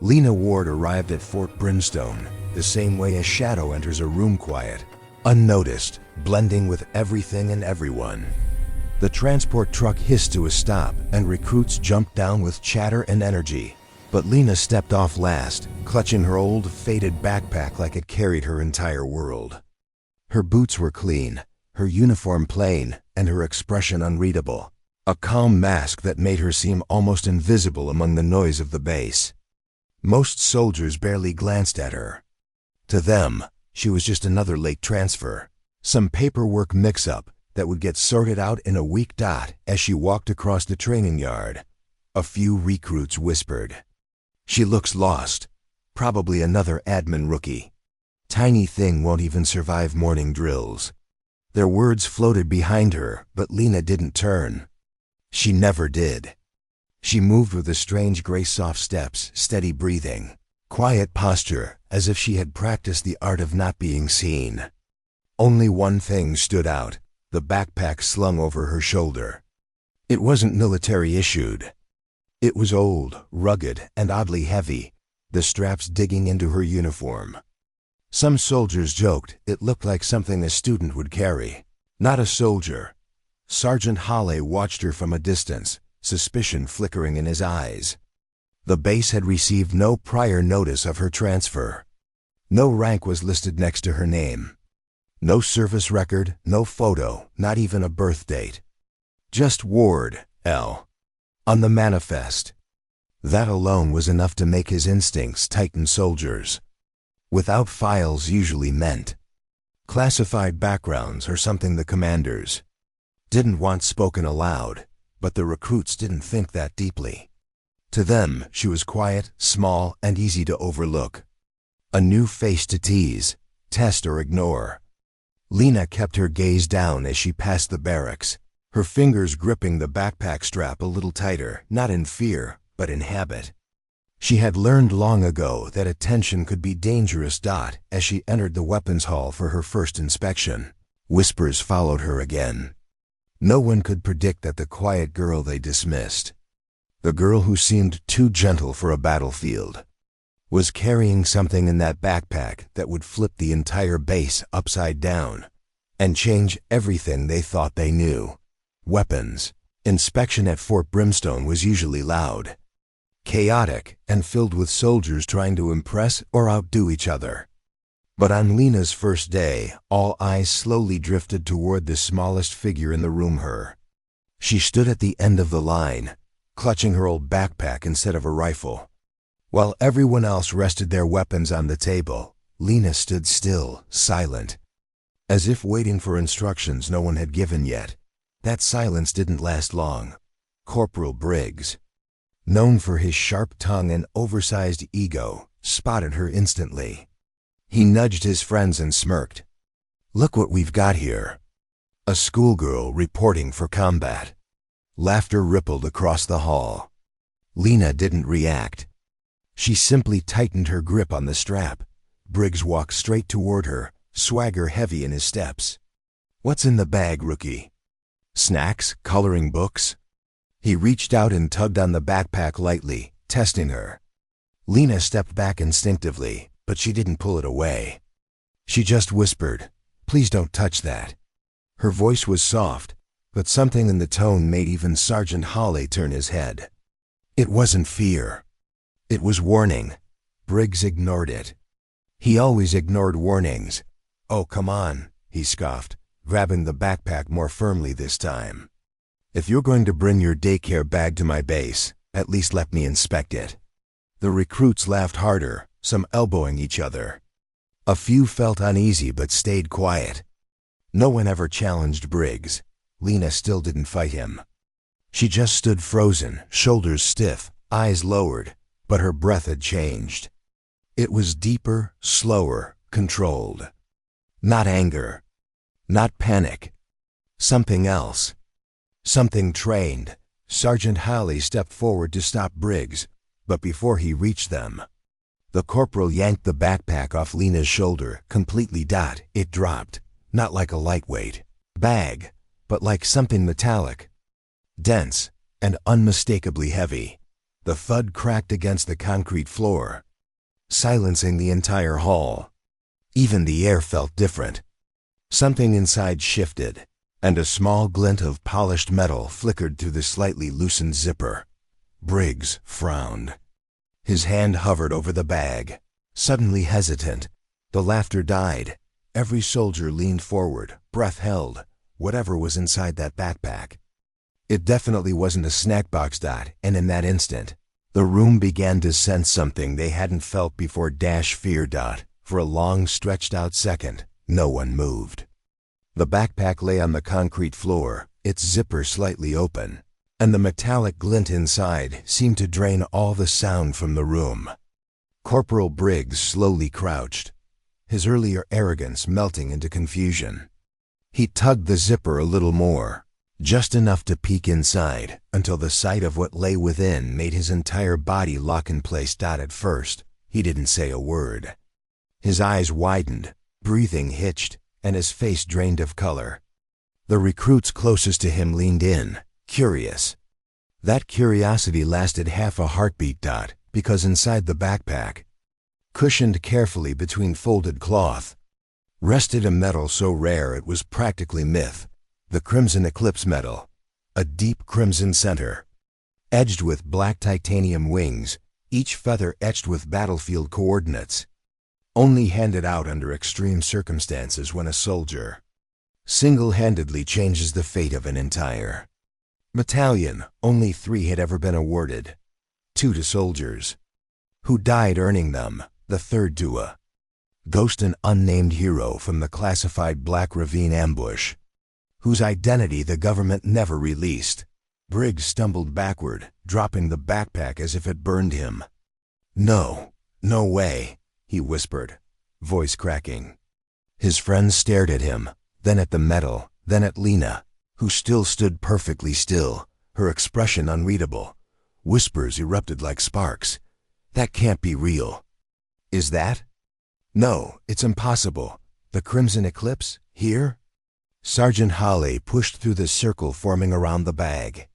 Lena Ward arrived at Fort Brimstone the same way a shadow enters a room, quiet, unnoticed, blending with everything and everyone. The transport truck hissed to a stop, and recruits jumped down with chatter and energy. But Lena stepped off last, clutching her old, faded backpack like it carried her entire world. Her boots were clean, her uniform plain, and her expression unreadable. A calm mask that made her seem almost invisible among the noise of the base. Most soldiers barely glanced at her. To them, she was just another late transfer, some paperwork mix-up that would get sorted out in a week. As she walked across the training yard, a few recruits whispered, "She looks lost. Probably another admin rookie. Tiny thing won't even survive morning drills." Their words floated behind her, but Lena didn't turn. She never did. She moved with a strange gray soft steps, steady breathing, quiet posture, as if she had practiced the art of not being seen. Only one thing stood out, the backpack slung over her shoulder. It wasn't military issued. It was old, rugged, and oddly heavy, the straps digging into her uniform. Some soldiers joked it looked like something a student would carry, not a soldier. Sergeant Holley watched her from a distance, suspicion flickering in his eyes. The base had received no prior notice of her transfer. No rank was listed next to her name. No service record, no photo, not even a birth date. Just Ward, L. on the manifest. That alone was enough to make his instincts tighten soldiers. Without files usually meant classified backgrounds or something the commanders didn't want spoken aloud, but the recruits didn't think that deeply. To them, she was quiet, small, and easy to overlook. A new face to tease, test, or ignore. Lena kept her gaze down as she passed the barracks, her fingers gripping the backpack strap a little tighter, not in fear, but in habit. She had learned long ago that attention could be dangerous. As she entered the weapons hall for her first inspection, whispers followed her again. No one could predict that the quiet girl they dismissed, the girl who seemed too gentle for a battlefield, was carrying something in that backpack that would flip the entire base upside down and change everything they thought they knew. Weapons. Inspection at Fort Brimstone was usually loud, chaotic, and filled with soldiers trying to impress or outdo each other. But on Lena's first day, all eyes slowly drifted toward the smallest figure in the room, her. She stood at the end of the line, clutching her old backpack instead of a rifle. While everyone else rested their weapons on the table, Lena stood still, silent, as if waiting for instructions no one had given yet. That silence didn't last long. Corporal Briggs, known for his sharp tongue and oversized ego, spotted her instantly. He nudged his friends and smirked. "Look what we've got here." A schoolgirl reporting for combat. Laughter rippled across the hall. Lena didn't react. She simply tightened her grip on the strap. Briggs walked straight toward her, swagger heavy in his steps. "What's in the bag, rookie? Snacks? Coloring books?" He reached out and tugged on the backpack lightly, testing her. Lena stepped back instinctively, but she didn't pull it away. She just whispered, "Please don't touch that." Her voice was soft, but something in the tone made even Sergeant Holley turn his head. It wasn't fear. It was warning. Briggs ignored it. He always ignored warnings. "Oh, come on," he scoffed, grabbing the backpack more firmly this time. "If you're going to bring your daycare bag to my base, at least let me inspect it." The recruits laughed harder, some elbowing each other. A few felt uneasy but stayed quiet. No one ever challenged Briggs. Lena still didn't fight him. She just stood frozen, shoulders stiff, eyes lowered, but her breath had changed. It was deeper, slower, controlled. Not anger. Not panic. Something else. Something trained. Sergeant Holley stepped forward to stop Briggs, but before he reached them, the corporal yanked the backpack off Lena's shoulder, completely. It dropped, not like a lightweight bag, but like something metallic, dense, and unmistakably heavy. The thud cracked against the concrete floor, silencing the entire hall. Even the air felt different. Something inside shifted, and a small glint of polished metal flickered through the slightly loosened zipper. Briggs frowned. His hand hovered over the bag, suddenly hesitant. The laughter died. Every soldier leaned forward, breath held, whatever was inside that backpack. It definitely wasn't a snack box, and in that instant, the room began to sense something they hadn't felt before. Fear. For a long, stretched-out second, no one moved. The backpack lay on the concrete floor, its zipper slightly open, and the metallic glint inside seemed to drain all the sound from the room. Corporal Briggs slowly crouched, his earlier arrogance melting into confusion. He tugged the zipper a little more, just enough to peek inside, until the sight of what lay within made his entire body lock in place. At first, he didn't say a word. His eyes widened, breathing hitched, and his face drained of color. The recruits closest to him leaned in, curious. That curiosity lasted half a heartbeat. Because inside the backpack, cushioned carefully between folded cloth, rested a metal so rare it was practically myth. The Crimson Eclipse metal, a deep crimson center, edged with black titanium wings, each feather etched with battlefield coordinates. Only handed out under extreme circumstances when a soldier single-handedly changes the fate of an entire battalion. Only 3 had ever been awarded. 2 to soldiers who died earning them, the third to a ghost, an unnamed hero from the classified Black Ravine ambush, whose identity the government never released. Briggs stumbled backward, dropping the backpack as if it burned him. No way, he whispered, voice cracking. His friends stared at him, then at the metal, then at Lena, who still stood perfectly still, her expression unreadable. Whispers erupted like sparks. That can't be real. Is that? No, it's impossible. The Crimson Eclipse? Here? Sergeant Hawley pushed through the circle forming around the bag.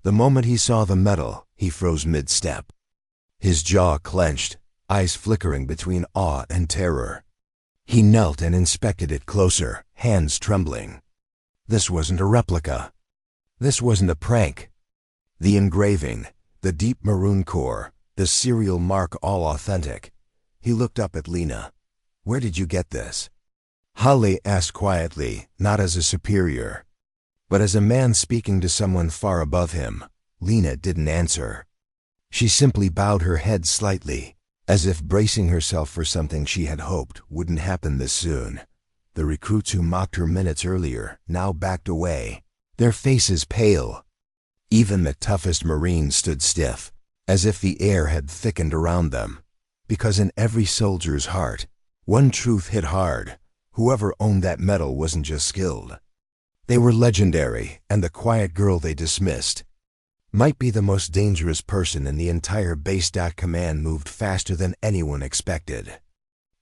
The moment he saw the metal, he froze mid-step. His jaw clenched, eyes flickering between awe and terror. He knelt and inspected it closer, hands trembling. This wasn't a replica. This wasn't a prank. The engraving, the deep maroon core, the serial mark, all authentic. He looked up at Lena. Where did you get this? Hawley asked quietly, not as a superior, but as a man speaking to someone far above him. Lena didn't answer. She simply bowed her head slightly, as if bracing herself for something she had hoped wouldn't happen this soon. The recruits who mocked her minutes earlier now backed away, their faces pale. Even the toughest Marines stood stiff, as if the air had thickened around them. Because in every soldier's heart, one truth hit hard: whoever owned that metal wasn't just skilled. They were legendary, and the quiet girl they dismissed might be the most dangerous person in the entire base. Command moved faster than anyone expected.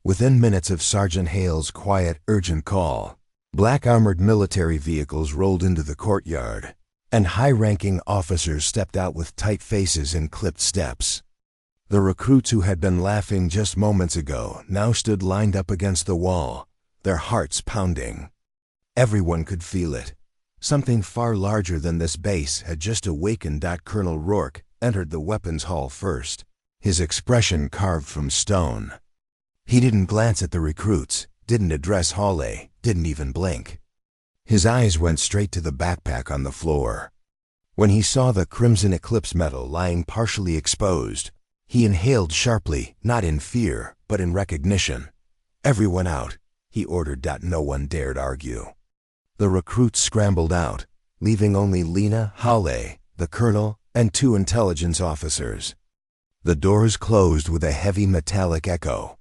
Within minutes of Sergeant Hale's quiet, urgent call, black armored military vehicles rolled into the courtyard, and high-ranking officers stepped out with tight faces and clipped steps. The recruits who had been laughing just moments ago now stood lined up against the wall, their hearts pounding. Everyone could feel it. Something far larger than this base had just awakened. Colonel Rourke entered the weapons hall first, his expression carved from stone. He didn't glance at the recruits, didn't address Hawley, didn't even blink. His eyes went straight to the backpack on the floor. When he saw the Crimson Eclipse metal lying partially exposed, he inhaled sharply, not in fear, but in recognition. Everyone out, he ordered. No one dared argue. The recruits scrambled out, leaving only Lena, Hawley, the colonel, and 2 intelligence officers. The doors closed with a heavy metallic echo.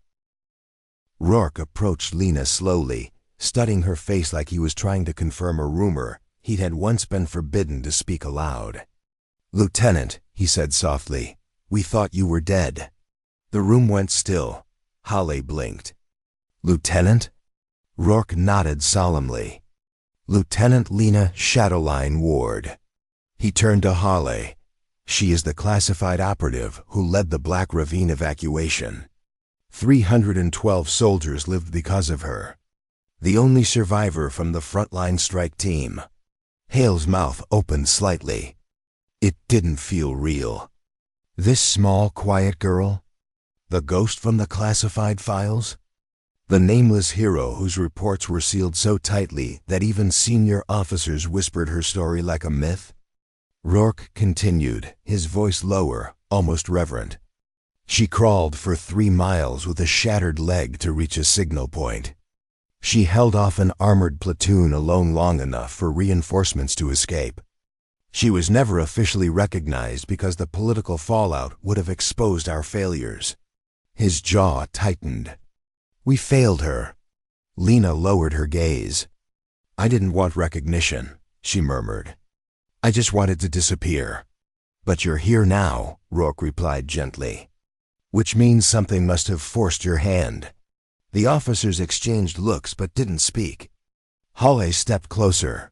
Rourke approached Lena slowly, studying her face like he was trying to confirm a rumor he'd had once been forbidden to speak aloud. "Lieutenant," he said softly, "we thought you were dead." The room went still. Hawley blinked. "Lieutenant?" Rourke nodded solemnly. "Lieutenant Lena Shadowline Ward." He turned to Hawley. She is the classified operative who led the Black Ravine evacuation. 312 soldiers lived because of her. The only survivor from the frontline strike team. Hale's mouth opened slightly. It didn't feel real. This small, quiet girl? The ghost from the classified files? The nameless hero whose reports were sealed so tightly that even senior officers whispered her story like a myth? Rourke continued, his voice lower, almost reverent. She crawled for 3 miles with a shattered leg to reach a signal point. She held off an armored platoon alone long enough for reinforcements to escape. She was never officially recognized because the political fallout would have exposed our failures. His jaw tightened. We failed her. Lena lowered her gaze. I didn't want recognition, she murmured. I just wanted to disappear. But you're here now, Rourke replied gently. Which means something must have forced your hand. The officers exchanged looks but didn't speak. Hawley stepped closer.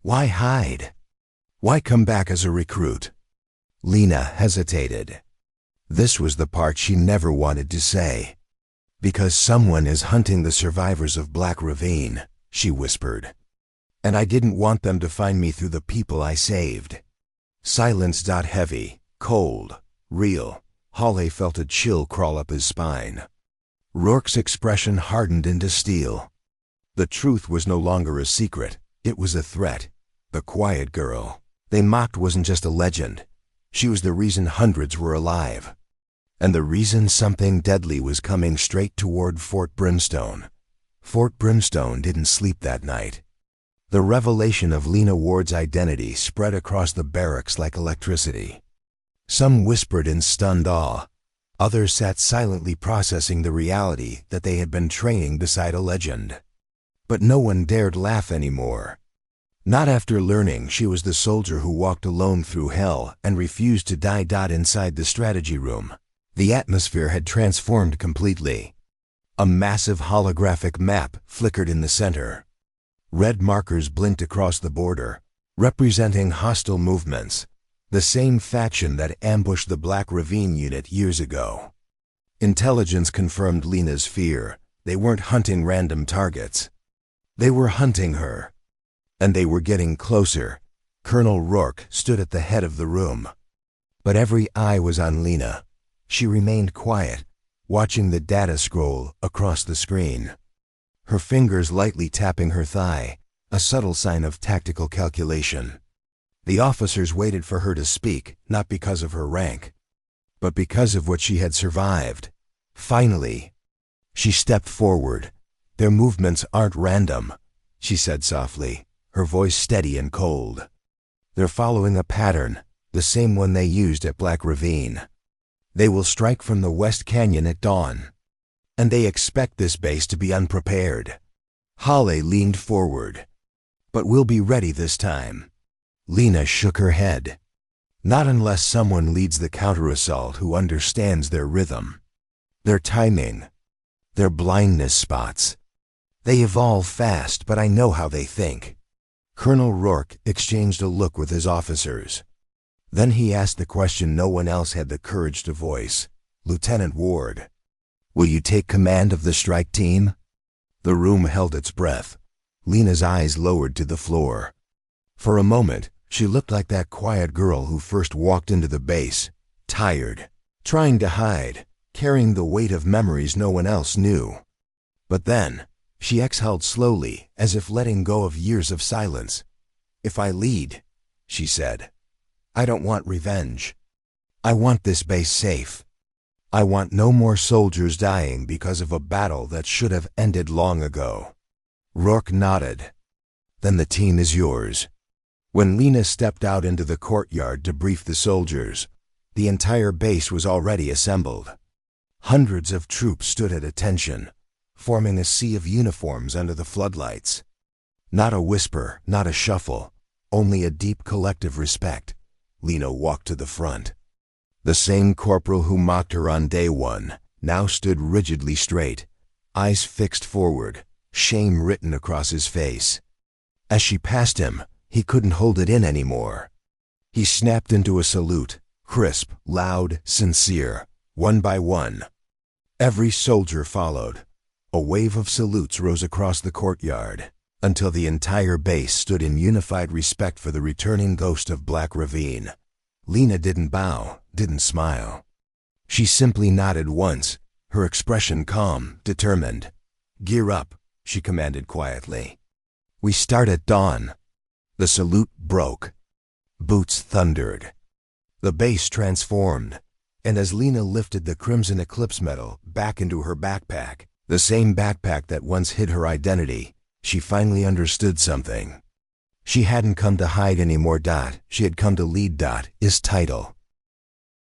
Why hide? Why come back as a recruit? Lena hesitated. This was the part she never wanted to say. Because someone is hunting the survivors of Black Ravine, she whispered. And I didn't want them to find me through the people I saved. Silence got heavy, cold, real. Hawley felt a chill crawl up his spine. Rourke's expression hardened into steel. The truth was no longer a secret. It was a threat. The quiet girl they mocked wasn't just a legend. She was the reason hundreds were alive. And the reason something deadly was coming straight toward Fort Brimstone. Fort Brimstone didn't sleep that night. The revelation of Lena Ward's identity spread across the barracks like electricity. Some whispered in stunned awe. Others sat silently processing the reality that they had been training beside a legend. But no one dared laugh anymore. Not after learning she was the soldier who walked alone through hell and refused to die. Inside the strategy room, the atmosphere had transformed completely. A massive holographic map flickered in the center. Red markers blinked across the border, representing hostile movements, the same faction that ambushed the Black Ravine unit years ago. Intelligence confirmed Lena's fear. They weren't hunting random targets. They were hunting her. And they were getting closer. Colonel Rourke stood at the head of the room. But every eye was on Lena. She remained quiet, watching the data scroll across the screen. Her fingers lightly tapping her thigh, a subtle sign of tactical calculation. The officers waited for her to speak, not because of her rank, but because of what she had survived. Finally, she stepped forward. Their movements aren't random, she said softly, her voice steady and cold. They're following a pattern, the same one they used at Black Ravine. They will strike from the West Canyon at dawn. And they expect this base to be unprepared. Hawley leaned forward. But we'll be ready this time. Lena shook her head. Not unless someone leads the counter-assault who understands their rhythm, their timing, their blindness spots. They evolve fast, but I know how they think. Colonel Rourke exchanged a look with his officers. Then he asked the question no one else had the courage to voice. Lieutenant Ward, will you take command of the strike team? The room held its breath. Lena's eyes lowered to the floor. For a moment, she looked like that quiet girl who first walked into the base, tired, trying to hide, carrying the weight of memories no one else knew. But then, she exhaled slowly, as if letting go of years of silence. If I lead, she said, I don't want revenge. I want this base safe. I want no more soldiers dying because of a battle that should have ended long ago. Rourke nodded. Then the team is yours. When Lena stepped out into the courtyard to brief the soldiers, the entire base was already assembled. Hundreds of troops stood at attention, forming a sea of uniforms under the floodlights. Not a whisper, not a shuffle, only a deep collective respect. Lena walked to the front. The same corporal who mocked her on day one now stood rigidly straight, eyes fixed forward, shame written across his face. As she passed him, he couldn't hold it in anymore. He snapped into a salute, Crisp, loud, sincere, one by one. Every soldier followed. A wave of salutes rose across the courtyard, until the entire base stood in unified respect for the returning ghost of Black Ravine. Lena didn't bow, didn't smile. She simply nodded once, her expression calm, determined. "Gear up," she commanded quietly. "We start at dawn." The salute broke. Boots thundered. The base transformed, and as Lena lifted the Crimson Eclipse medal back into her backpack, the same backpack that once hid her identity, she finally understood something. She hadn't come to hide anymore. She had come to lead. His title.